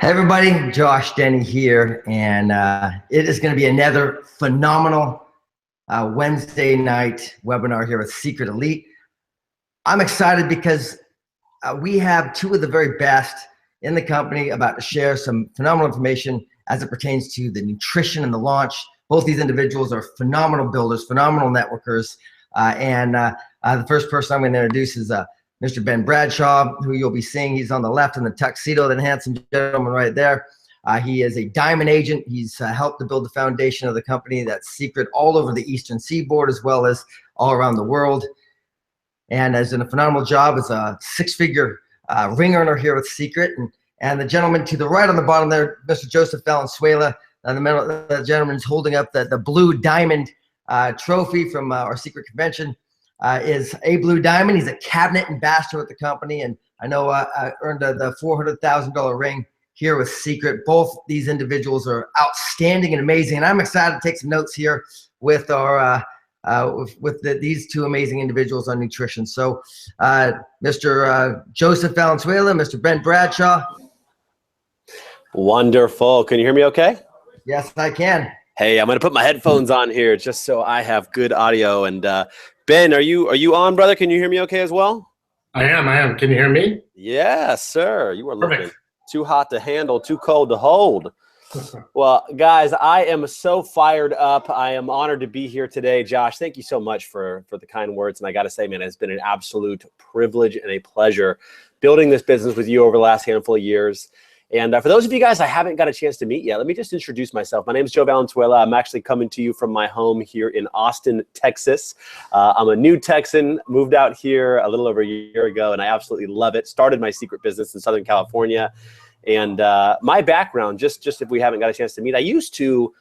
Everybody, Josh Denny here, and it is going to be another phenomenal Wednesday night webinar here with Seacret Elite. I'm excited because we have two of the very best in the company about to share some phenomenal information as it pertains to the nutrition and the launch. Both these individuals are phenomenal builders, phenomenal networkers, and the first person I'm going to introduce is Mr. Ben Bradshaw, who you'll be seeing. He's on the left in the tuxedo, that handsome gentleman right there. He is a diamond agent. He's helped to build the foundation of the company that's Seacret all over the Eastern Seaboard as well as all around the world. And has done a phenomenal job as a six-figure ring earner here with Seacret. And the gentleman to the right on the bottom there, Mr. Joseph Valenzuela, the gentleman's holding up the blue diamond trophy from our Seacret convention. Is a blue diamond. He's a cabinet ambassador with the company, and I know earned the $400,000 ring here with Seacret. Both these individuals are outstanding and amazing, and I'm excited to take some notes here with our these two amazing individuals on nutrition. So, Mr. Joseph Valenzuela, Mr. Ben Bradshaw. Wonderful. Can you hear me okay? Yes, I can. Hey, I'm going to put my headphones on here just so I have good audio. And Ben, are you on, brother? Can you hear me okay as well? I am. Can you hear me? Yes, sir. You are looking Perfect. Too hot to handle, too cold to hold. Well, guys, I am so fired up. I am honored to be here today. Josh, thank you so much for the kind words. And I got to say, man, it's been an absolute privilege and a pleasure building this business with you over the last handful of years. And for those of you guys I haven't got a chance to meet yet, let me just introduce myself. My name is Joe Valenzuela. I'm actually coming to you from my home here in Austin, Texas. I'm a new Texan, moved out here a little over a year ago, and I absolutely love it. Started my Seacret business in Southern California. And my background, just if we haven't got a chance to meet, I used to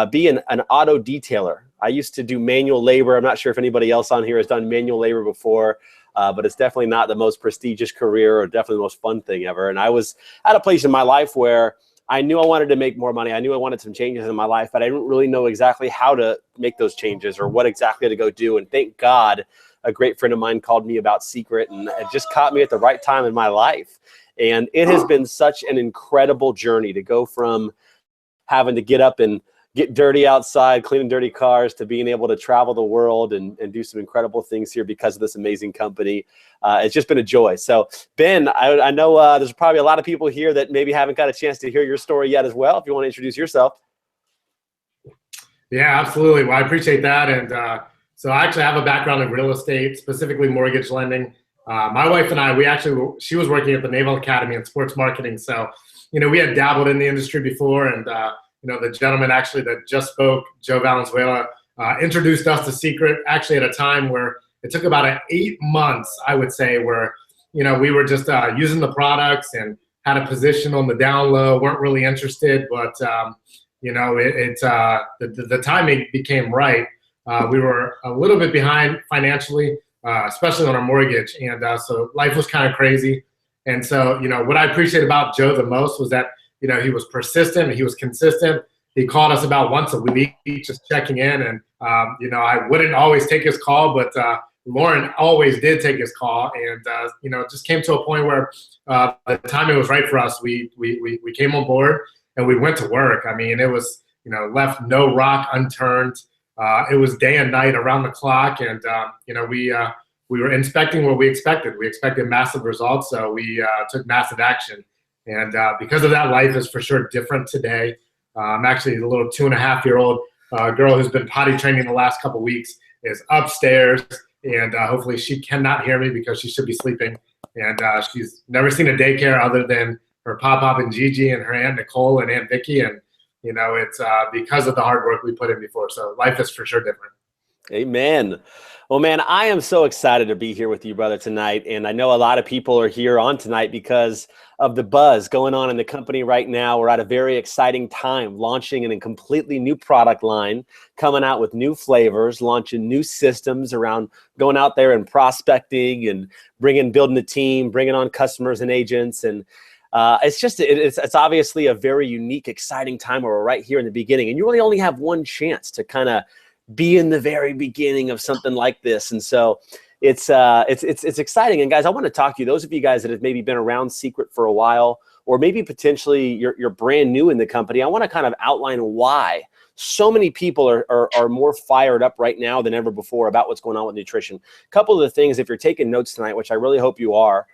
be an auto detailer. I used to do manual labor. I'm not sure if anybody else on here has done manual labor before. But it's definitely not the most prestigious career or definitely the most fun thing ever. And I was at a place in my life where I knew I wanted to make more money. I knew I wanted some changes in my life, but I didn't really know exactly how to make those changes or what exactly to go do. And thank God, a great friend of mine called me about Seacret, and it just caught me at the right time in my life. And it has been such an incredible journey to go from having to get up and get dirty outside, cleaning dirty cars, to being able to travel the world and do some incredible things here because of this amazing company. It's just been a joy. So, Ben, I know there's probably a lot of people here that maybe haven't got a chance to hear your story yet as well. If you want to introduce yourself. Yeah, absolutely. Well, I appreciate that. And so I actually have a background in real estate, specifically mortgage lending. My wife and I, she was working at the Naval Academy in sports marketing. So, we had dabbled in the industry before, and the gentleman actually that just spoke, Joe Valenzuela, introduced us to Seacret actually at a time where it took about 8 months, I would say, where, we were just using the products and had a position on the down low, weren't really interested, but, the timing became right. We were a little bit behind financially, especially on our mortgage. And so life was kind of crazy. And so, what I appreciate about Joe the most was that he was persistent, he was consistent. He called us about once a week, just checking in. And, I wouldn't always take his call, but Lauren always did take his call. And, it just came to a point where the timing was right for us. We came on board and we went to work. I mean, it was, left no rock unturned. It was day and night around the clock. And, we were inspecting what we expected. We expected massive results, so we took massive action. And because of that, life is for sure different today. I'm actually a little 2.5-year-old girl who's been potty training the last couple weeks is upstairs, and hopefully she cannot hear me because she should be sleeping. And she's never seen a daycare other than her Pop and Gigi and her Aunt Nicole and Aunt Vicky. And, it's because of the hard work we put in before. So life is for sure different. Amen. Well, man, I am so excited to be here with you, brother, tonight. And I know a lot of people are here on tonight because of the buzz going on in the company right now. We're at a very exciting time, launching a completely new product line, coming out with new flavors, launching new systems around going out there and prospecting and building a team, bringing on customers and agents. And it's obviously a very unique, exciting time where we're right here in the beginning. And you really only have one chance to kind of be in the very beginning of something like this. And so it's exciting. And guys, I want to talk to you, those of you guys that have maybe been around Seacret for a while, or maybe potentially you're brand new in the company, I want to kind of outline why so many people are more fired up right now than ever before about what's going on with nutrition. A couple of the things, if you're taking notes tonight, which I really hope you are,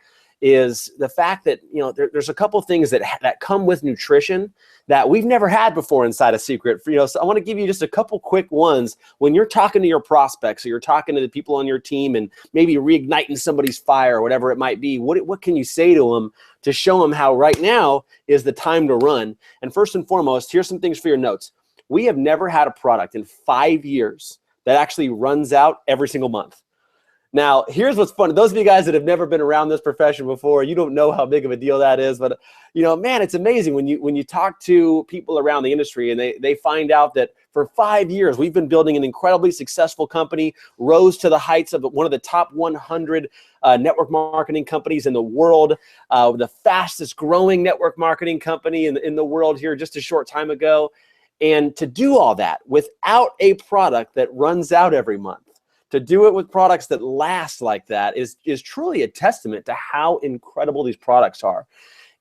is the fact that, you know, there's a couple of things that come with nutrition that we've never had before inside of Seacret. You know, so I want to give you just a couple quick ones when you're talking to your prospects or you're talking to the people on your team and maybe reigniting somebody's fire or whatever it might be. What can you say to them to show them how right now is the time to run? And first and foremost, here's some things for your notes. We have never had a product in 5 years that actually runs out every single month. Now, here's what's fun. Those of you guys that have never been around this profession before, you don't know how big of a deal that is. But, you know, man, it's amazing when you talk to people around the industry and they find out that for 5 years, we've been building an incredibly successful company, rose to the heights of one of the top 100 network marketing companies in the world, the fastest growing network marketing company in the world here just a short time ago. And to do all that without a product that runs out every month, to do it with products that last like that is truly a testament to how incredible these products are.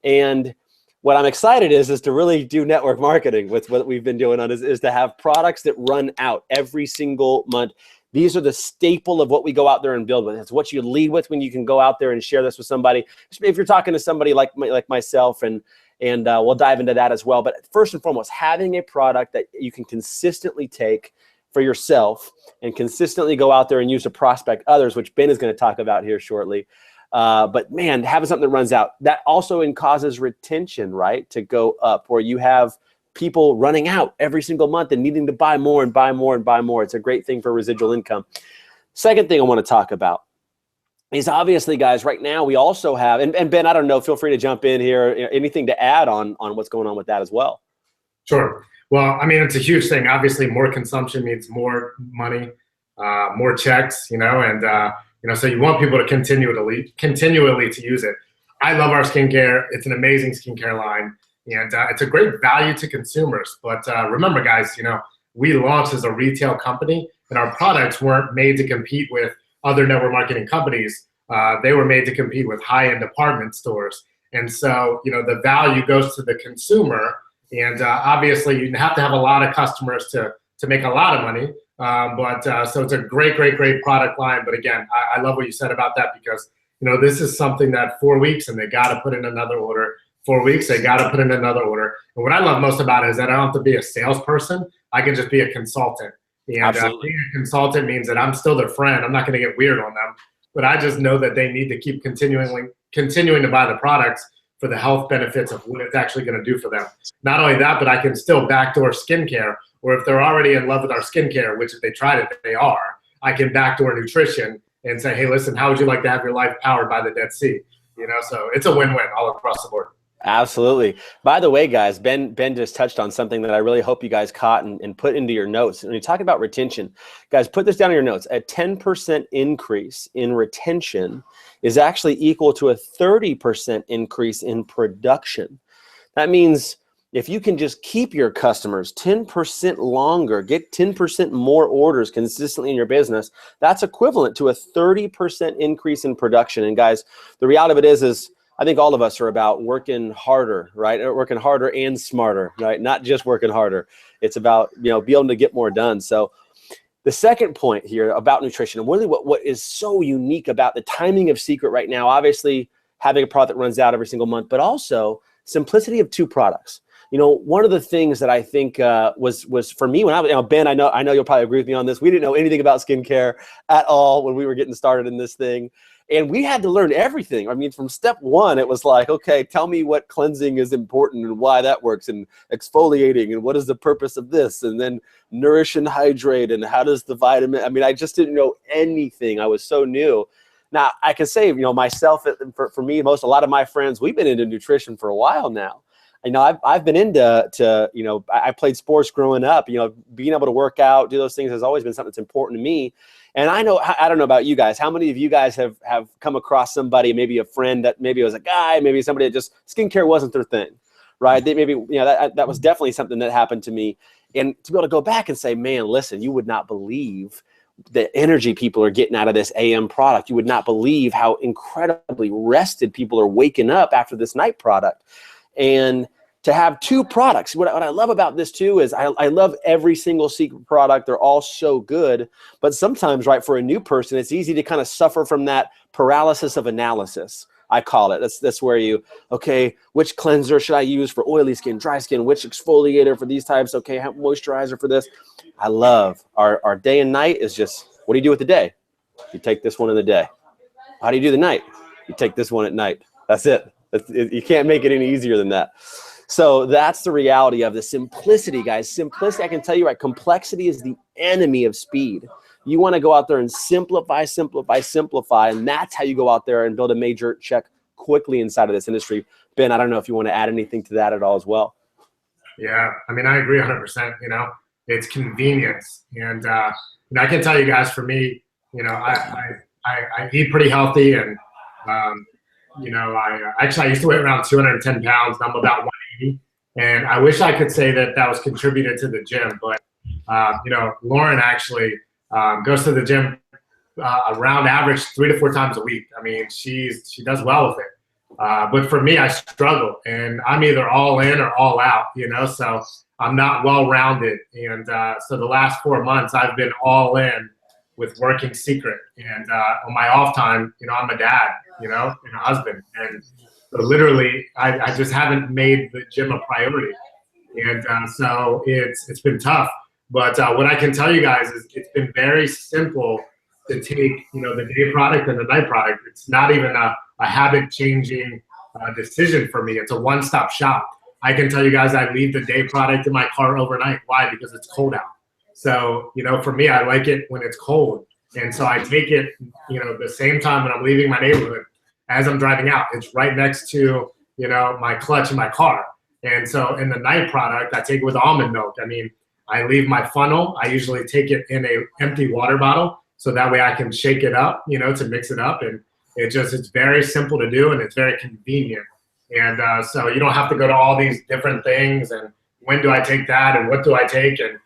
And what I'm excited is to really do network marketing with what we've been doing on is to have products that run out every single month. These are the staple of what we go out there and build with. It's what you lead with when you can go out there and share this with somebody. If you're talking to somebody like myself, and we'll dive into that as well. But first and foremost, having a product that you can consistently take for yourself and consistently go out there and use to prospect others, which Ben is going to talk about here shortly. But man, having something that runs out, that also causes retention, right, to go up, where you have people running out every single month and needing to buy more and buy more and buy more. It's a great thing for residual income. Second thing I want to talk about is obviously, guys, right now we also have, and Ben, I don't know, feel free to jump in here, anything to add on what's going on with that as well. Sure. Well, I mean, it's a huge thing. Obviously, more consumption means more money, more checks, you know, and, you know, so you want people to continually to use it. I love our skincare. It's an amazing skincare line, and it's a great value to consumers. But remember, guys, you know, we launched as a retail company, and our products weren't made to compete with other network marketing companies. They were made to compete with high-end department stores. And so, you know, the value goes to the consumer. And obviously, you have to have a lot of customers to make a lot of money. So it's a great product line. But again, I love what you said about that, because, you know, this is something that 4 weeks and they got to put in another order. 4 weeks, they got to put in another order. And what I love most about it is that I don't have to be a salesperson. I can just be a consultant. And being a consultant means that I'm still their friend. I'm not going to get weird on them, but I just know that they need to keep continuing to buy the products for the health benefits of what it's actually going to do for them. Not only that, but I can still backdoor skincare, or if they're already in love with our skincare, which if they tried it, they are, I can backdoor nutrition and say, hey, listen, how would you like to have your life powered by the Dead Sea? You know, so it's a win-win all across the board. Absolutely. By the way, guys, Ben just touched on something that I really hope you guys caught and put into your notes. When you talk about retention, guys, put this down in your notes. A 10% increase in retention is actually equal to a 30% increase in production. That means if you can just keep your customers 10% longer, get 10% more orders consistently in your business, that's equivalent to a 30% increase in production. And guys, the reality of it is I think all of us are about working harder, right? Working harder and smarter, right? Not just working harder. It's about, you know, being able to get more done. So the second point here about nutrition, and really what is so unique about the timing of Seacret right now, obviously having a product that runs out every single month, but also simplicity of two products. You know, one of the things that I think was for me when I was, you know, Ben, I know you'll probably agree with me on this. We didn't know anything about skincare at all when we were getting started in this thing. And we had to learn everything. I mean, from step one, it was like, okay, tell me what cleansing is important and why that works, and exfoliating, and what is the purpose of this, and then nourish and hydrate, and how does the vitamin, I mean, I just didn't know anything. I was so new. Now, I can say, you know, myself, for me, a lot of my friends, we've been into nutrition for a while now. You know, I've been into, you know, I played sports growing up. You know, being able to work out, do those things has always been something that's important to me. And I don't know about you guys. How many of you guys have come across somebody, maybe a friend that maybe was a guy, maybe somebody that just skincare wasn't their thing, right? They maybe, you know, that was definitely something that happened to me. And to be able to go back and say, man, listen, you would not believe the energy people are getting out of this AM product. You would not believe how incredibly rested people are waking up after this night product. And to have two products, what I love about this too is I love every single Seacret product. They're all so good, but sometimes, right, for a new person, it's easy to kind of suffer from that paralysis of analysis. I call it. That's where you, okay, which cleanser should I use for oily skin, dry skin, which exfoliator for these types, okay, have moisturizer for this. I love our day and night is just, what do you do with the day? You take this one in the day. How do you do the night? You take this one at night. That's it. You can't make it any easier than that. So that's the reality of the simplicity, guys. Simplicity, I can tell you, right, complexity is the enemy of speed. You want to go out there and simplify, simplify, simplify, and that's how you go out there and build a major check quickly inside of this industry. Ben, I don't know if you want to add anything to that at all as well. Yeah, I mean, I agree 100%. You know, it's convenience. And, I can tell you guys, for me, you know, I eat pretty healthy, and, I used to weigh around 210 pounds. I'm about 180. And I wish I could say that was contributed to the gym, but, Lauren actually goes to the gym around average 3 to 4 times a week. I mean, she does well with it. But for me, I struggle, and I'm either all in or all out, so I'm not well-rounded. And so the last 4 months, I've been all in with working Seacret. And on my off time, I'm a dad, and a husband. And so literally, I just haven't made the gym a priority. And so it's been tough. But what I can tell you guys is it's been very simple to take, the day product and the night product. It's not even a habit-changing decision for me. It's a one-stop shop. I can tell you guys I leave the day product in my car overnight. Why? Because it's cold out. So, for me, I like it when it's cold. And so I take it, the same time when I'm leaving my neighborhood as I'm driving out. It's right next to, my clutch in my car. And so in the night product, I take it with almond milk. I mean, I leave my funnel. I usually take it in an empty water bottle, so that way I can shake it up, to mix it up. And it's very simple to do, and it's very convenient. And so you don't have to go to all these different things, and when do I take that, and what do I take, and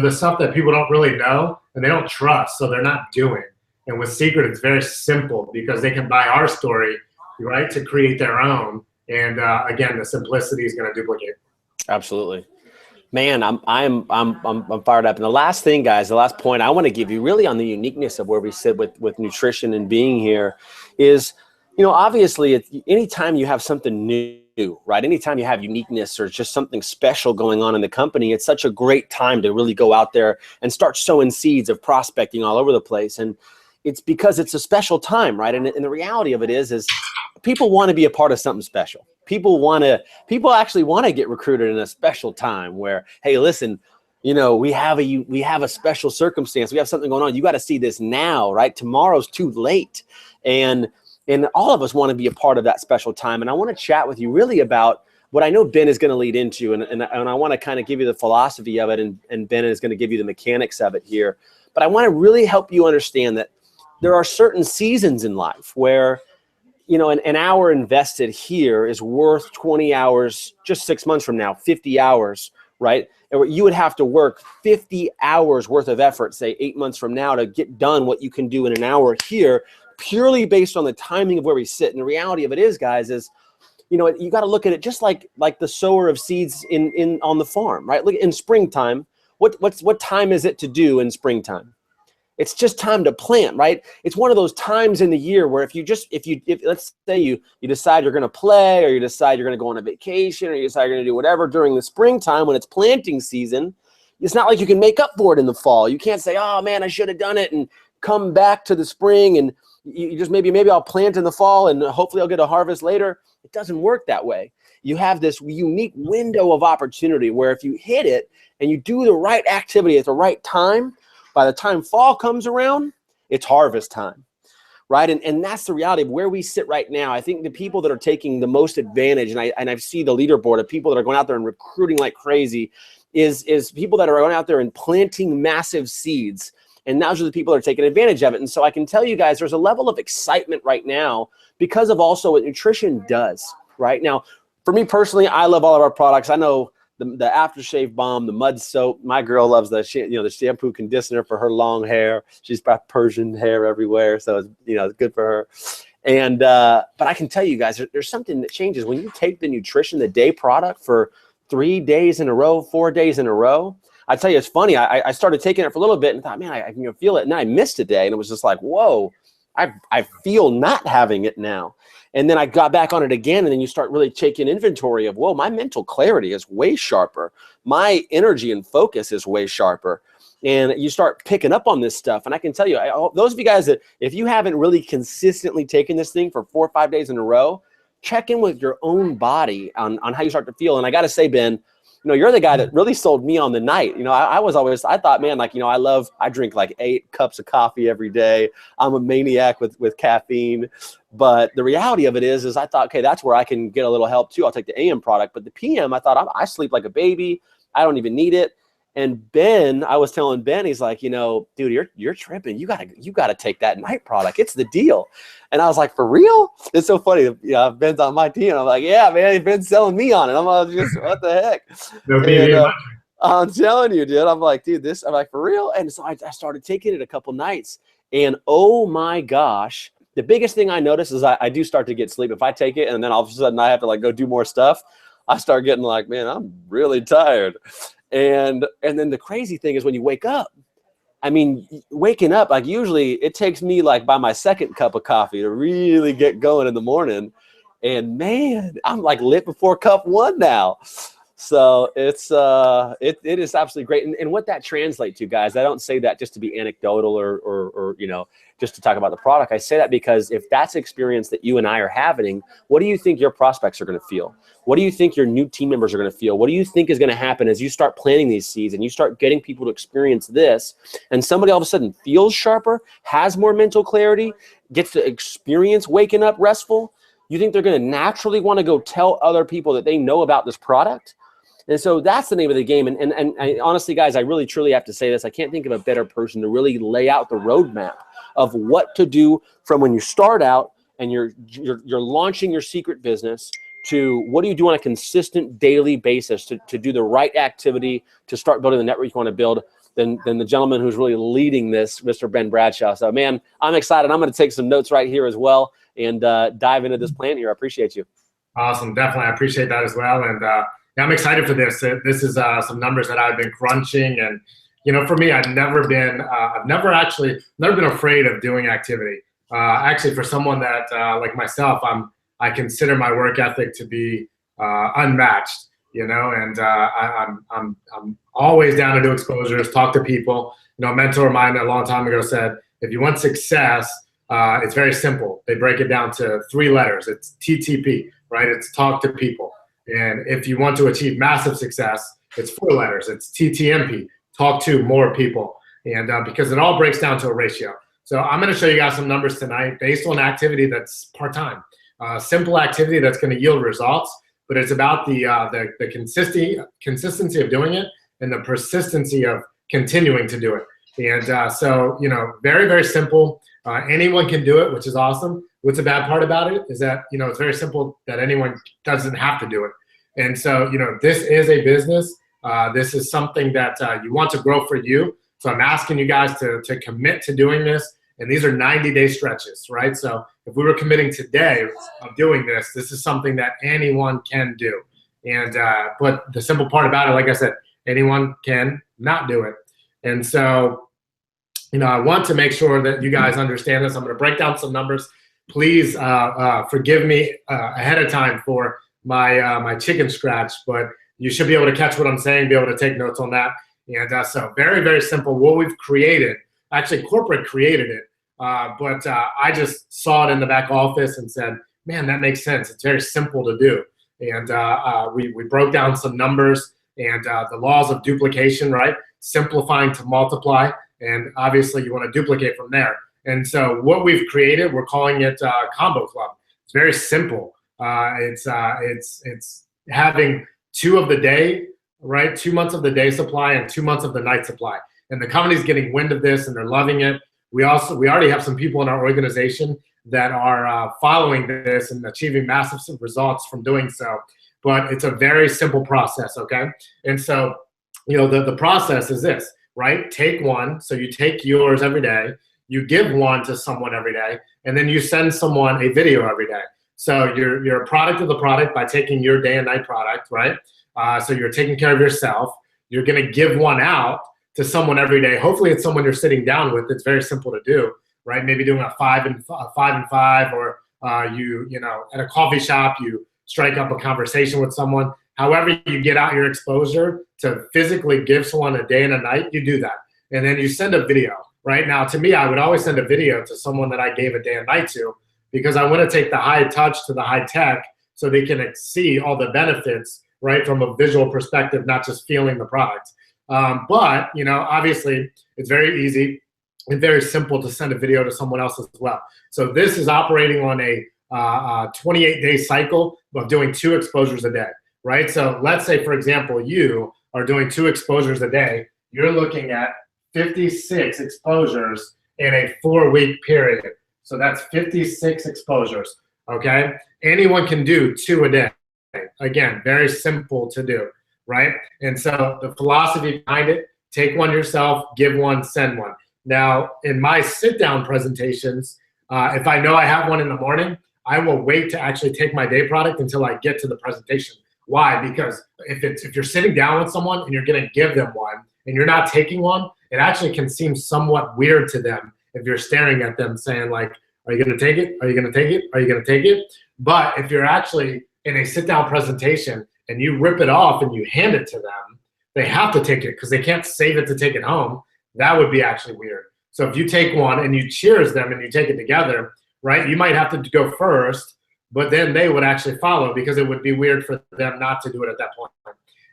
the stuff that people don't really know and they don't trust, so they're not doing. And with Seacret, it's very simple because they can buy our story, right, to create their own. And again, the simplicity is going to duplicate. Absolutely. Man, I'm fired up. And the last thing, guys, the last point I want to give you really on the uniqueness of where we sit with nutrition and being here is, obviously anytime you have something new, right? Anytime you have uniqueness or just something special going on in the company, it's such a great time to really go out there and start sowing seeds of prospecting all over the place. And it's because it's a special time, right? And the reality of it is people want to be a part of something special. People actually want to get recruited in a special time where, hey, listen, we have a special circumstance. We have something going on. You got to see this now, right? Tomorrow's too late. And all of us want to be a part of that special time. And I want to chat with you really about what I know Ben is going to lead into. And I want to kind of give you the philosophy of it. And Ben is going to give you the mechanics of it here. But I want to really help you understand that there are certain seasons in life where, an hour invested here is worth 20 hours just 6 months from now, 50 hours, right? And you would have to work 50 hours worth of effort, say 8 months from now, to get done what you can do in an hour here, purely based on the timing of where we sit. And the reality of it is, guys, is, you got to look at it just like the sower of seeds on the farm, right? Look, in springtime, what time is it to do in springtime? It's just time to plant, right? It's one of those times in the year where if let's say you decide you're going to play, or you decide you're going to go on a vacation, or you decide you're going to do whatever during the springtime when it's planting season, it's not like you can make up for it in the fall. You can't say, oh man, I should have done it, and come back to the spring and you just maybe I'll plant in the fall and hopefully I'll get a harvest later. It doesn't work that way. You have this unique window of opportunity where if you hit it and you do the right activity at the right time, by the time fall comes around, it's harvest time, right? And that's the reality of where we sit right now. I think the people that are taking the most advantage, and I see the leaderboard of people that are going out there and recruiting like crazy, is people that are going out there and planting massive seeds. And those are the people that are taking advantage of it. And so I can tell you guys, there's a level of excitement right now because of also what nutrition does, right? Now, for me personally, I love all of our products. I know the aftershave balm, the mud soap. My girl loves the shampoo conditioner for her long hair. She's got Persian hair everywhere, so it's good for her. And but I can tell you guys, there's something that changes when you take the nutrition, the day product for 3 days in a row, 4 days in a row. I tell you, it's funny. I started taking it for a little bit and thought, man, I can feel it. And then I missed a day, and it was just like, whoa, I feel not having it now. And then I got back on it again, and then you start really taking inventory of, whoa, my mental clarity is way sharper. My energy and focus is way sharper. And you start picking up on this stuff. And I can tell you, those of you guys that, if you haven't really consistently taken this thing for 4 or 5 days in a row, check in with your own body on how you start to feel. And I got to say, Ben, you're the guy that really sold me on the night. I thought, man, like, I drink like 8 cups of coffee every day. I'm a maniac with caffeine. But the reality of it is I thought, okay, that's where I can get a little help too. I'll take the AM product. But the PM, I thought, I sleep like a baby. I don't even need it. And Ben, I was telling Ben, he's like, dude, you're tripping. You gotta take that night product. It's the deal. And I was like, for real? It's so funny. Ben's on my team. I'm like, yeah, man, Ben's selling me on it. I'm like, just what the heck? I'm telling you, dude. I'm like, dude, I'm like, for real? And so I started taking it a couple nights, and oh my gosh, the biggest thing I noticed is I do start to get sleep if I take it, and then all of a sudden I have to like go do more stuff. I start getting like, man, I'm really tired. And then the crazy thing is when you wake up, I mean, waking up, like usually it takes me like by my second cup of coffee to really get going in the morning. And man, I'm like lit before cup 1 now. So it's it is absolutely great. And what that translates to, guys, I don't say that just to be anecdotal or just to talk about the product. I say that because if that's experience that you and I are having, what do you think your prospects are going to feel? What do you think your new team members are going to feel? What do you think is going to happen as you start planting these seeds and you start getting people to experience this, and somebody all of a sudden feels sharper, has more mental clarity, gets to experience waking up restful? You think they're going to naturally want to go tell other people that they know about this product? And so that's the name of the game. And honestly, guys, I really, truly have to say this. I can't think of a better person to really lay out the roadmap of what to do from when you start out and you're launching your secret business to what do you do on a consistent daily basis to do the right activity to start building the network you want to build than the gentleman who's really leading this, Mr. Ben Bradshaw. So, man, I'm excited. I'm going to take some notes right here as well and dive into this plan here. I appreciate you. Awesome. Definitely. I appreciate that as well. And I'm excited for this. This is some numbers that I've been crunching. And, for me, I've never been afraid of doing activity. Actually, for someone that like myself, I consider my work ethic to be unmatched, and I'm always down to do exposures, talk to people. A mentor of mine a long time ago said, if you want success, it's very simple. They break it down to 3 letters. It's TTP, right? It's talk to people. And if you want to achieve massive success, it's 4 letters. It's TTMP, talk to more people. And because it all breaks down to a ratio. So I'm going to show you guys some numbers tonight based on activity that's part-time. Simple activity that's going to yield results, but it's about the consistency of doing it and the persistency of continuing to do it. And so, very, very simple. Anyone can do it, which is awesome. What's the bad part about it is that, it's very simple that anyone doesn't have to do it. And so, this is a business. This is something that you want to grow for you. So I'm asking you guys to commit to doing this. And these are 90-day stretches, right? So if we were committing today of doing this, this is something that anyone can do. And but the simple part about it, like I said, anyone can not do it. And so, I want to make sure that you guys understand this. I'm going to break down some numbers. Please forgive me ahead of time for my chicken scratch, but you should be able to catch what I'm saying, be able to take notes on that. And so very, very simple. What we've created, actually corporate created it, but I just saw it in the back office and said, man, that makes sense. It's very simple to do. And we broke down some numbers and the laws of duplication, right? Simplifying to multiply. And obviously you want to duplicate from there. And so what we've created, we're calling it Combo Club. It's very simple. It's having 2 of the day, right? 2 months of the day supply and 2 months of the night supply. And the company's getting wind of this and they're loving it. We already have some people in our organization that are following this and achieving massive results from doing so. But it's a very simple process, okay? And so, the process is this, right? Take 1. So you take yours every day. you give one to someone every day, and then you send someone a video every day. So you're a product of the product by taking your day and night product, right? So you're taking care of yourself. You're going to give one out to someone every day. Hopefully it's someone you're sitting down with. It's very simple to do, right? Maybe doing a 5 and 5, or you know, at a coffee shop, you strike up a conversation with someone. However you get out your exposure to physically give someone a day and a night, you do that. And then you send a video. Right now, to me, I would always send a video to someone that I gave a day and night to, because I want to take the high touch to the high tech so they can see all the benefits, right, from a visual perspective, not just feeling the product. But, you know, obviously, it's very easy and very simple to send a video to someone else as well. So this is operating on a 28-day cycle of doing 2 exposures a day, right? So let's say, for example, you are doing 2 exposures a day. You're looking at 56 exposures in a 4-week period. So that's 56 exposures, okay? Anyone can do 2 a day. Again, very simple to do, right? And so the philosophy behind it, take one yourself, give one, send one. Now, in my sit-down presentations, if I know I have one in the morning, I will wait to actually take my day product until I get to the presentation. Why? Because if you're sitting down with someone and you're gonna give them one and you're not taking one, it actually can seem somewhat weird to them if you're staring at them saying like, are you gonna take it? Are you gonna take it? Are you gonna take it? But if you're actually in a sit-down presentation and you rip it off and you hand it to them, they have to take it because they can't save it to take it home. That would be actually weird. So if you take one and you cheers them and you take it together, right, you might have to go first, but then they would actually follow because it would be weird for them not to do it at that point.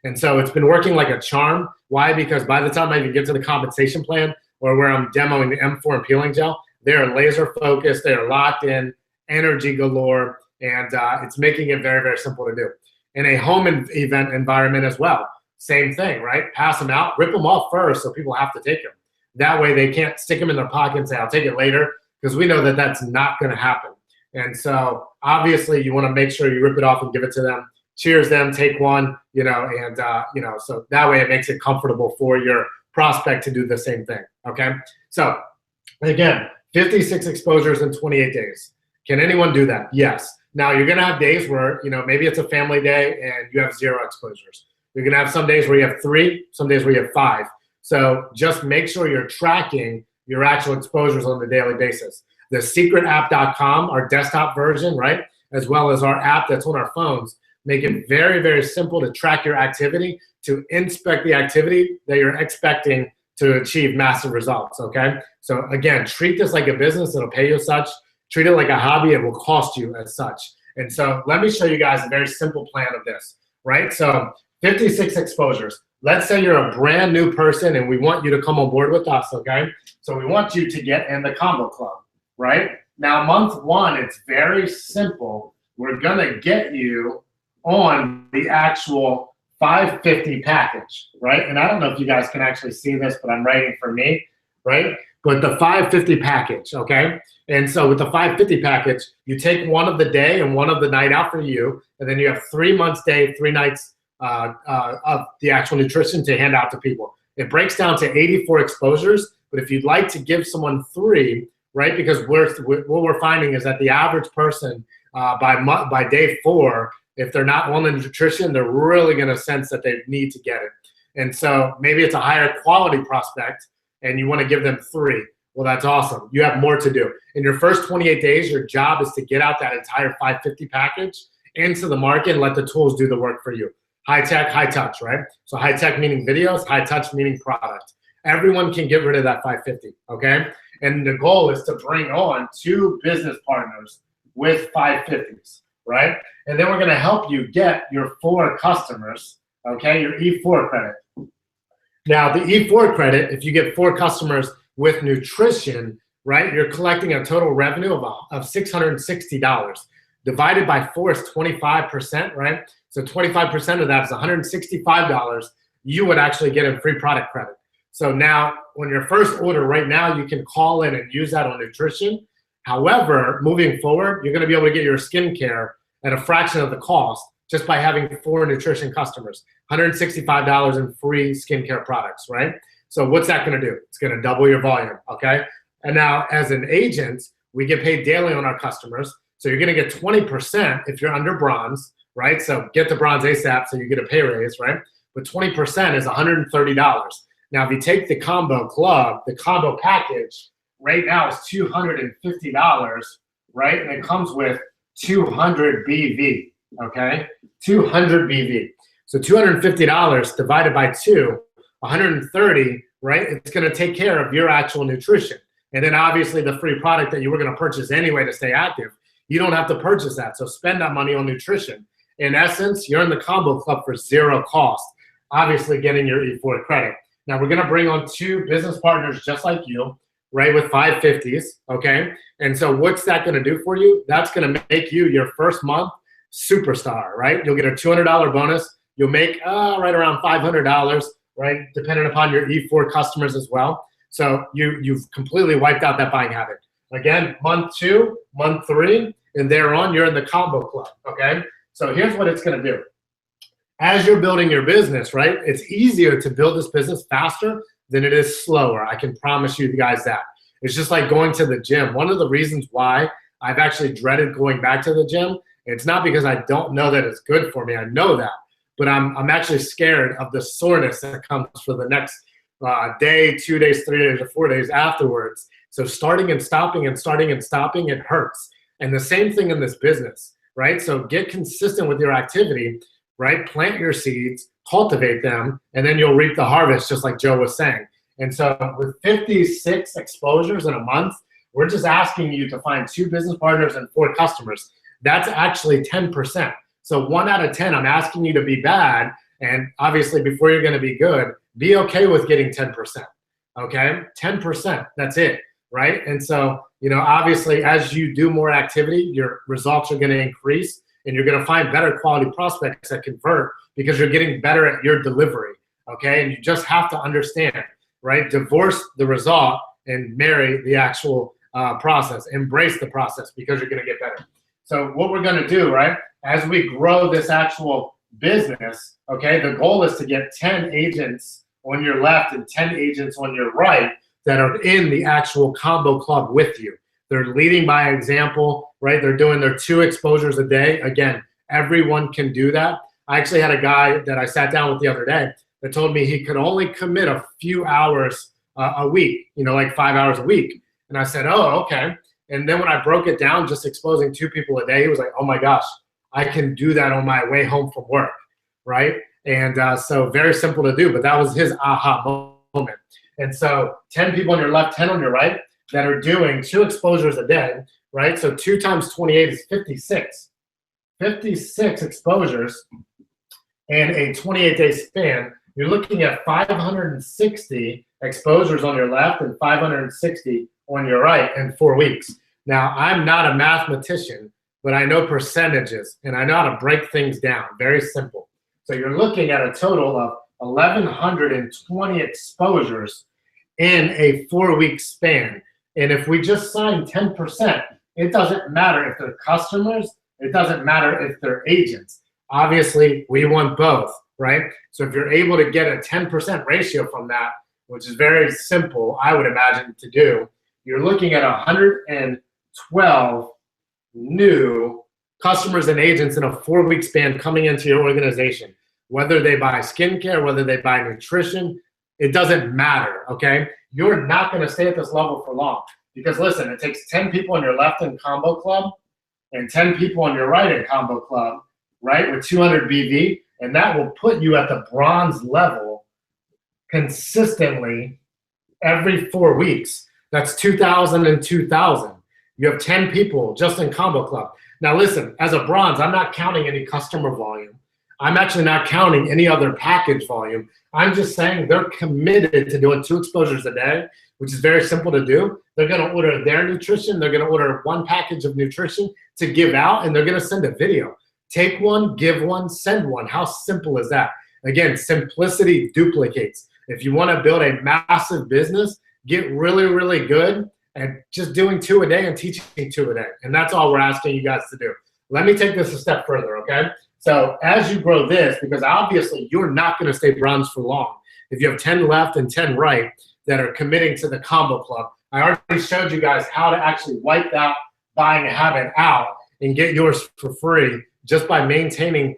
And so it's been working like a charm. Why? Because by the time I even get to the compensation plan or where I'm demoing the M4 and peeling gel, they're laser focused, they're locked in, energy galore, and it's making it very, very simple to do. In a home event environment as well, same thing, right? Pass them out, rip them off first so people have to take them. That way they can't stick them in their pocket and say, I'll take it later, because we know that that's not gonna happen. And so obviously you wanna make sure you rip it off and give it to them. Cheers them, take one, you know, and you know, so that way it makes it comfortable for your prospect to do the same thing, okay? So again, 56 exposures in 28 days. Can anyone do that? Yes. Now you're gonna have days where, you know, maybe it's a family day and you have 0 exposures. You're gonna have some days where you have 3, some days where you have 5. So just make sure you're tracking your actual exposures on a daily basis. The secretapp.com, our desktop version, right, as well as our app that's on our phones, make it very, very simple to track your activity, to inspect the activity that you're expecting to achieve massive results, okay? So again, treat this like a business. It'll pay you as such. Treat it like a hobby. It will cost you as such. And so let me show you guys a very simple plan of this, right? So 56 exposures. Let's say you're a brand new person and we want you to come on board with us, okay? So we want you to get in the combo club, right? Now, month 1, it's very simple. We're gonna get you on the actual 550 package, right? And I don't know if you guys can actually see this, but I'm writing for me, right? But the 550 package, okay? And so with the 550 package, you take one of the day and one of the night out for you, and then you have 3 months day, 3 nights of the actual nutrition to hand out to people. It breaks down to 84 exposures, but if you'd like to give someone 3, right? Because what we're finding is that the average person by day 4, if they're not on the nutrition, they're really gonna sense that they need to get it. And so maybe it's a higher quality prospect and you wanna give them 3. Well, that's awesome. You have more to do. In your first 28 days, your job is to get out that entire 550 package into the market and let the tools do the work for you. High tech, high touch, right? So high tech meaning videos, high touch meaning product. Everyone can get rid of that 550, okay? And the goal is to bring on 2 business partners with 550s, right? And then we're gonna help you get your 4 customers, okay? Your E4 credit. Now the E4 credit, if you get 4 customers with nutrition, right, you're collecting a total revenue of $660. Divided by 4 is 25%, right? So 25% of that is $165 you would actually get in free product credit. So now on your first order right now, you can call in and use that on nutrition. However, moving forward, you're gonna be able to get your skincare at a fraction of the cost just by having 4 nutrition customers, $165 in free skincare products, right? So what's that gonna do? It's gonna double your volume, okay? And now as an agent, we get paid daily on our customers. So you're going to get 20% if you're under bronze, right? So get the bronze ASAP so you get a pay raise, right? But 20% is $130. Now, if you take the combo club, the combo package right now is $250, right? And it comes with 200 BV, okay? 200 BV. So $250 divided by 2, 130, right? It's going to take care of your actual nutrition. And then obviously the free product that you were going to purchase anyway to stay active, you don't have to purchase that. So spend that money on nutrition. In essence, you're in the combo club for zero cost, obviously getting your E4 credit. Now we're going to bring on 2 business partners just like you, right, with 550s, okay? And so what's that going to do for you? That's going to make you your first month superstar, right? You'll get a $200 bonus. You'll make right around $500, right, depending upon your E4 customers as well. So you've completely wiped out that buying habit. Again, month 2, month 3, and thereon, you're in the combo club, okay? So here's what it's going to do. As you're building your business, right, it's easier to build this business faster than it is slower. I can promise you guys that. It's just like going to the gym. One of the reasons why I've actually dreaded going back to the gym, it's not because I don't know that it's good for me. I know that. But I'm actually scared of the soreness that comes for the next day, 2 days, 3 days, or 4 days afterwards. So starting and stopping and starting and stopping, it hurts. And the same thing in this business, right? So get consistent with your activity, right? Plant your seeds, cultivate them, and then you'll reap the harvest, just like Joe was saying. And so with 56 exposures in a month, we're just asking you to find 2 business partners and 4 customers. That's actually 10%. So 1 out of 10, I'm asking you to be bad. And obviously, before you're going to be good, be okay with getting 10%. Okay? 10%. That's it. Right? And so, you know, obviously, as you do more activity, your results are going to increase and you're going to find better quality prospects that convert because you're getting better at your delivery. Okay? And you just have to understand, right? Divorce the result and marry the actual process. Embrace the process because you're going to get better. So what we're going to do, right, as we grow this actual business, okay, the goal is to get 10 agents on your left and 10 agents on your right that are in the actual combo club with you. They're leading by example, right? They're doing their 2 exposures a day. Again, everyone can do that. I actually had a guy that I sat down with the other day that told me he could only commit a few hours a week, you know, like 5 hours a week. And I said, oh, okay. And then when I broke it down, just exposing 2 people a day, he was like, oh my gosh, I can do that on my way home from work, right? And so very simple to do, but that was his aha moment. And so 10 people on your left, 10 on your right that are doing 2 exposures a day, right? So 2 times 28 is 56. 56 exposures in a 28-day span. You're looking at 560 exposures on your left and 560 on your right in 4 weeks. Now, I'm not a mathematician, but I know percentages and I know how to break things down. Very simple. So you're looking at a total of 1,120 exposures in a 4-week span. And if we just sign 10%, it doesn't matter if they're customers, it doesn't matter if they're agents. Obviously, we want both, right? So if you're able to get a 10% ratio from that, which is very simple, I would imagine, to do, you're looking at 112 new customers and agents in a 4-week span coming into your organization. Whether they buy skincare, whether they buy nutrition, it doesn't matter, okay? You're not going to stay at this level for long. Because listen, it takes 10 people on your left in combo club and 10 people on your right in combo club, right, with 200 BV, and that will put you at the bronze level consistently every 4 weeks. That's 2,000 and 2,000. You have 10 people just in combo club. Now listen, as a bronze, I'm not counting any customer volume. I'm actually not counting any other package volume. I'm just saying they're committed to doing 2 exposures a day, which is very simple to do. They're going to order their nutrition. They're going to order 1 package of nutrition to give out, and they're going to send a video. Take 1, give 1, send 1. How simple is that? Again, simplicity duplicates. If you want to build a massive business, get really, really good at just doing 2 a day and teaching 2 a day. And that's all we're asking you guys to do. Let me take this a step further, okay? So as you grow this, because obviously you're not going to stay bronze for long. If you have 10 left and 10 right that are committing to the combo club, I already showed you guys how to actually wipe that buying habit out and get yours for free just by maintaining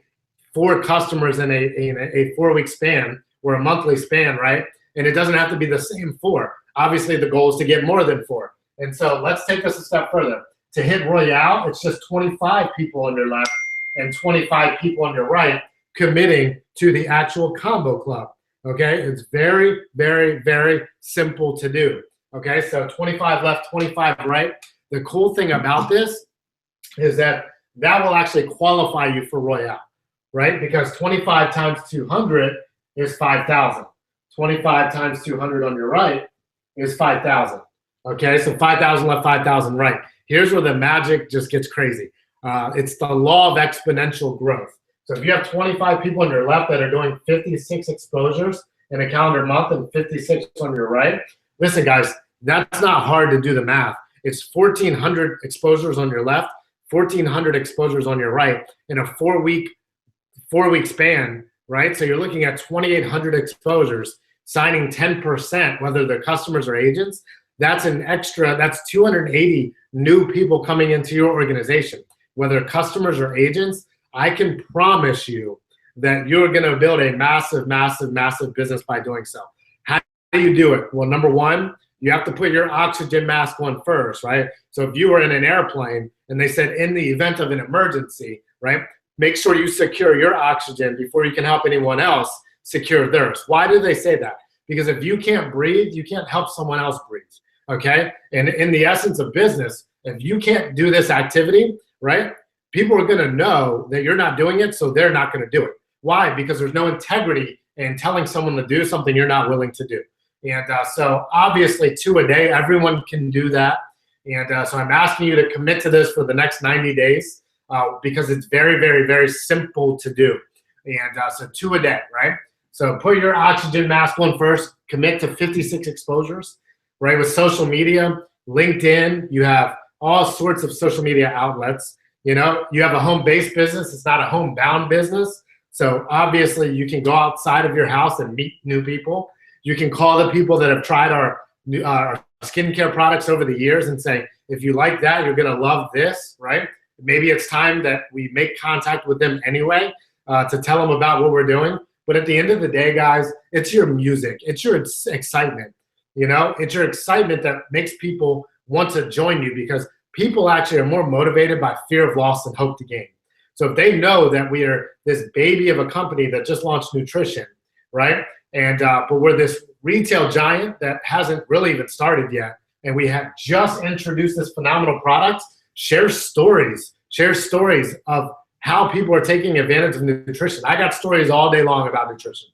4 customers in a 4-week span or a monthly span, right? And it doesn't have to be the same 4. Obviously, the goal is to get more than 4. And so let's take this a step further. To hit Royale, it's just 25 people on your left and 25 people on your right committing to the actual combo club, okay? It's very, very, very simple to do, okay? So 25 left, 25 right. The cool thing about this is that will actually qualify you for Royale, right? Because 25 times 200 is 5,000. 25 times 200 on your right is 5,000. Okay, so 5,000 left, 5,000 right. Here's where the magic just gets crazy. It's the law of exponential growth. So if you have 25 people on your left that are doing 56 exposures in a calendar month and 56 on your right, listen, guys, that's not hard to do the math. It's 1,400 exposures on your left, 1,400 exposures on your right in a 4-week span, right? So you're looking at 2,800 exposures, signing 10%, whether they're customers or agents. That's an extra, that's 280 new people coming into your organization, whether customers or agents. I can promise you that you're going to build a massive, massive, massive business by doing so. How do you do it? Well, number one, you have to put your oxygen mask on first, right? So if you were in an airplane and they said in the event of an emergency, right, make sure you secure your oxygen before you can help anyone else secure theirs. Why do they say that? Because if you can't breathe, you can't help someone else breathe, okay? And in the essence of business, if you can't do this activity, right, people are gonna know that you're not doing it, so they're not gonna do it. Why? Because there's no integrity in telling someone to do something you're not willing to do. And so obviously 2 a day, everyone can do that. And so I'm asking you to commit to this for the next 90 days because it's very, very, very simple to do. And so 2 a day, right? So put your oxygen mask on first, commit to 56 exposures, right? With social media, LinkedIn, you have all sorts of social media outlets. You know, you have a home-based business. It's not a home-bound business. So obviously you can go outside of your house and meet new people. You can call the people that have tried our skincare products over the years and say, if you like that, you're going to love this, right? Maybe it's time that we make contact with them anyway to tell them about what we're doing. But at the end of the day, guys, it's your music. It's your excitement. You know, it's your excitement that makes people want to join you because people actually are more motivated by fear of loss than hope to gain. So if they know that we are this baby of a company that just launched nutrition, right? And but we're this retail giant that hasn't really even started yet, and we have just introduced this phenomenal product. Share stories of how people are taking advantage of nutrition. I got stories all day long about nutrition,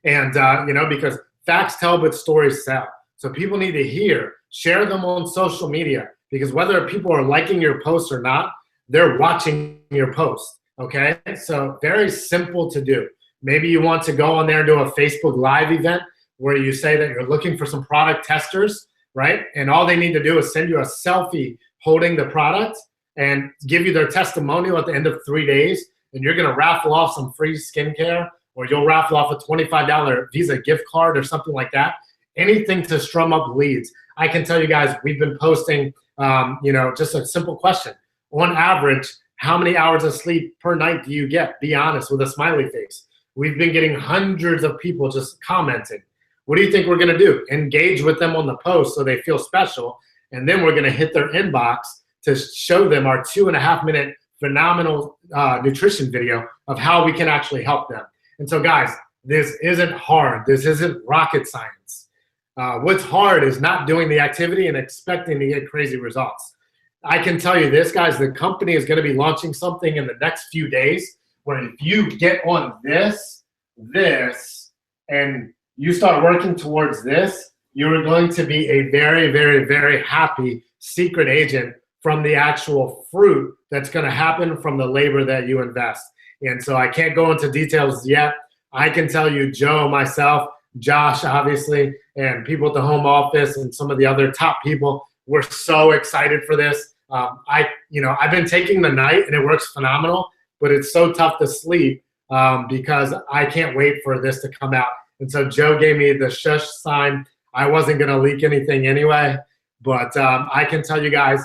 and you know, because facts tell but stories sell. So people need to share them on social media, because whether people are liking your posts or not, they're watching your post. Okay, so very simple to do. Maybe you want to go on there and do a Facebook Live event where you say that you're looking for some product testers, right? And all they need to do is send you a selfie holding the product and give you their testimonial at the end of 3 days. And you're going to raffle off some free skincare, or you'll raffle off a $25 Visa gift card or something like that. Anything to strum up leads. I can tell you guys, we've been posting, you know, just a simple question. On average, how many hours of sleep per night do you get? Be honest with a smiley face. We've been getting hundreds of people just commenting. What do you think we're going to do? Engage with them on the post so they feel special. And then we're going to hit their inbox to show them our 2.5-minute phenomenal nutrition video of how we can actually help them. And so, guys, this isn't hard. This isn't rocket science. What's hard is not doing the activity and expecting to get crazy results. I can tell you this, guys, the company is going to be launching something in the next few days where if you get on this, and you start working towards this, you're going to be a very, very, very happy secret agent from the actual fruit that's going to happen from the labor that you invest. And so I can't go into details yet. I can tell you, Joe, myself, Josh, obviously, and people at the home office and some of the other top people, we're so excited for this. I've been taking the night and it works phenomenal, but it's so tough to sleep because I can't wait for this to come out. And so Joe gave me the shush sign. I wasn't going to leak anything anyway. But I can tell you guys,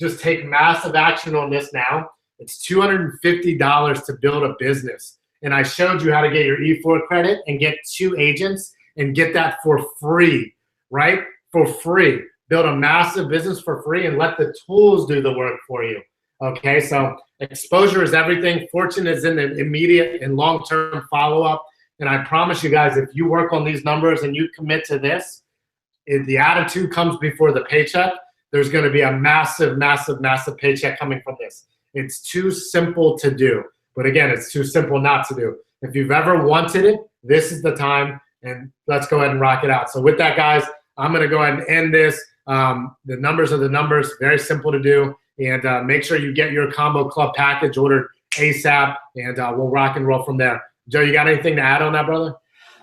just take massive action on this now. It's $250 to build a business. And I showed you how to get your E4 credit and get 2 agents and get that for free, right? For free. Build a massive business for free and let the tools do the work for you. Okay, so exposure is everything. Fortune is in the immediate and long-term follow-up. And I promise you guys, if you work on these numbers and you commit to this, if the attitude comes before the paycheck, there's going to be a massive, massive, massive paycheck coming from this. It's too simple to do. But again, it's too simple not to do. If you've ever wanted it, this is the time, and let's go ahead and rock it out. So with that, guys, I'm going to go ahead and end this. The numbers are the numbers, very simple to do. And make sure you get your combo club package ordered ASAP, and we'll rock and roll from there. Joe, you got anything to add on that, brother?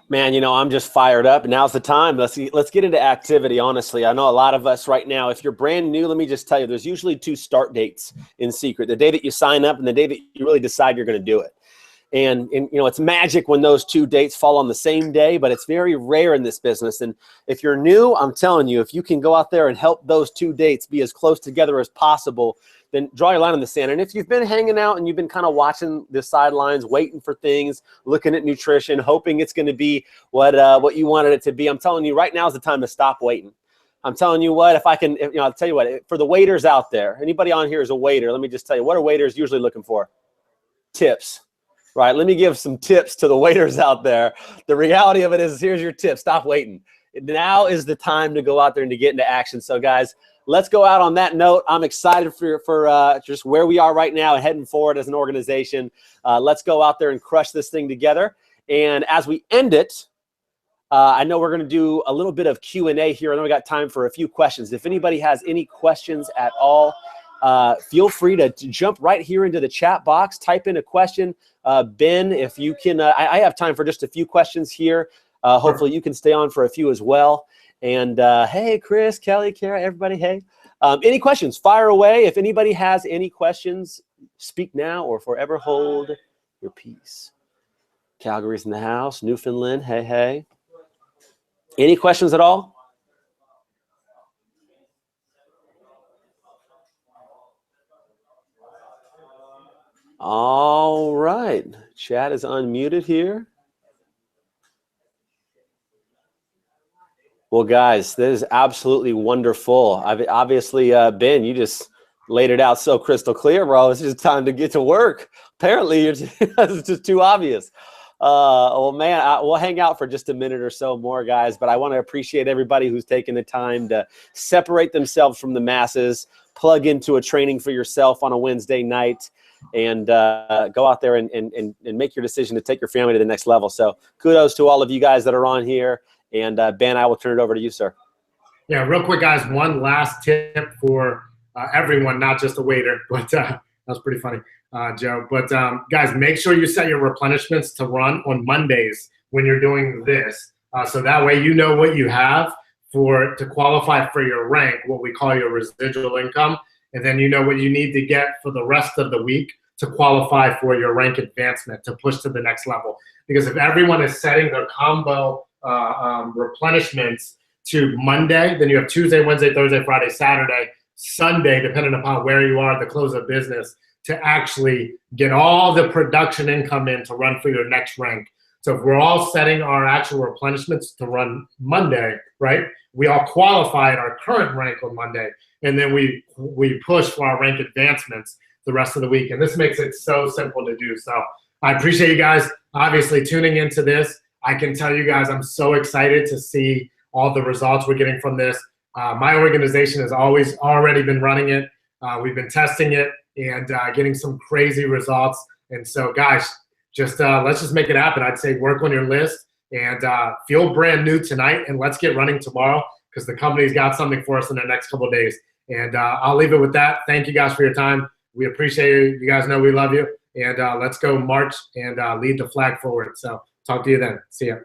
Man, you know, I'm just fired up. Now's the time. Let's get into activity, honestly. I know a lot of us right now, if you're brand new, let me just tell you, there's usually 2 start dates in Seacret. The day that you sign up and the day that you really decide you're going to do it. And you know, it's magic when those 2 dates fall on the same day, but it's very rare in this business. And if you're new, I'm telling you, if you can go out there and help those 2 dates be as close together as possible, then draw your line in the sand. And if you've been hanging out and you've been kind of watching the sidelines, waiting for things, looking at nutrition, hoping it's going to be what you wanted it to be, I'm telling you, right now is the time to stop waiting. I'm telling you what, I'll tell you what, for the waiters out there, anybody on here is a waiter, let me just tell you, what are waiters usually looking for? Tips. Right, let me give some tips to the waiters out there. The reality of it is, here's your tip. Stop waiting. Now is the time to go out there and to get into action. So, guys, let's go out on that note. I'm excited for just where we are right now and heading forward as an organization. Let's go out there and crush this thing together. And as we end it, I know we're going to do a little bit of Q&A here. I know we got time for a few questions. If anybody has any questions at all, feel free to jump right here into the chat box, type in a question. Ben, if you can, I have time for just a few questions here. Hopefully you can stay on for a few as well. And hey, Chris, Kelly, Kara, everybody, hey. Any questions, fire away. If anybody has any questions, speak now or forever hold your peace. Calgary's in the house, Newfoundland, hey, hey. Any questions at all? All right, chat is unmuted here. Well, guys, this is absolutely wonderful. Obviously, Ben, you just laid it out so crystal clear, bro. It's just time to get to work. Apparently, it's just too obvious. Well, man, we'll hang out for just a minute or so more, guys, but I want to appreciate everybody who's taken the time to separate themselves from the masses, plug into a training for yourself on a Wednesday night, and go out there and make your decision to take your family to the next level. So kudos to all of you guys that are on here. And Ben, I will turn it over to you, sir. Yeah, real quick, guys, one last tip for everyone, not just a waiter, but that was pretty funny, Joe. But guys, make sure you set your replenishments to run on Mondays when you're doing this. So that way you know what you have to qualify for your rank, what we call your residual income. And then you know what you need to get for the rest of the week to qualify for your rank advancement, to push to the next level. Because if everyone is setting their combo replenishments to Monday, then you have Tuesday, Wednesday, Thursday, Friday, Saturday, Sunday, depending upon where you are at the close of business, to actually get all the production income in to run for your next rank. So if we're all setting our actual replenishments to run Monday, right, we all qualify at our current rank on Monday, and then we push for our rank advancements the rest of the week. And this makes it so simple to do. So I appreciate you guys obviously tuning into this. I can tell you guys I'm so excited to see all the results we're getting from this. My organization has already been running it. We've been testing it and getting some crazy results. And so, guys, let's just make it happen. I'd say work on your list and feel brand new tonight, and let's get running tomorrow because the company's got something for us in the next couple of days. And I'll leave it with that. Thank you guys for your time. We appreciate it. You guys know we love you. And let's go march and lead the flag forward. So talk to you then. See ya.